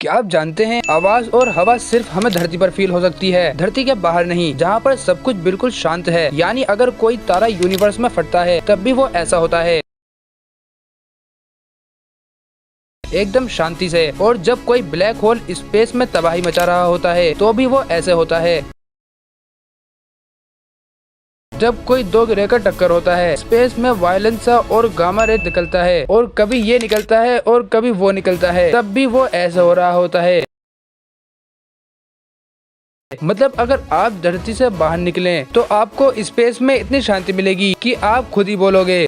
क्या आप जानते हैं आवाज और हवा सिर्फ हमें धरती पर फील हो सकती है, धरती के बाहर नहीं, जहाँ पर सब कुछ बिल्कुल शांत है। यानी अगर कोई तारा यूनिवर्स में फटता है तब भी वो ऐसा होता है, एकदम शांति से। और जब कोई ब्लैक होल स्पेस में तबाही मचा रहा होता है तो भी वो ऐसे होता है। जब कोई दो ग्रह का टक्कर होता है, स्पेस में वायलेंस और गामा रे निकलता है, और कभी ये निकलता है और कभी वो निकलता है, तब भी वो ऐसे हो रहा होता है। मतलब अगर आप धरती से बाहर निकलें तो आपको स्पेस में इतनी शांति मिलेगी कि आप खुद ही बोलोगे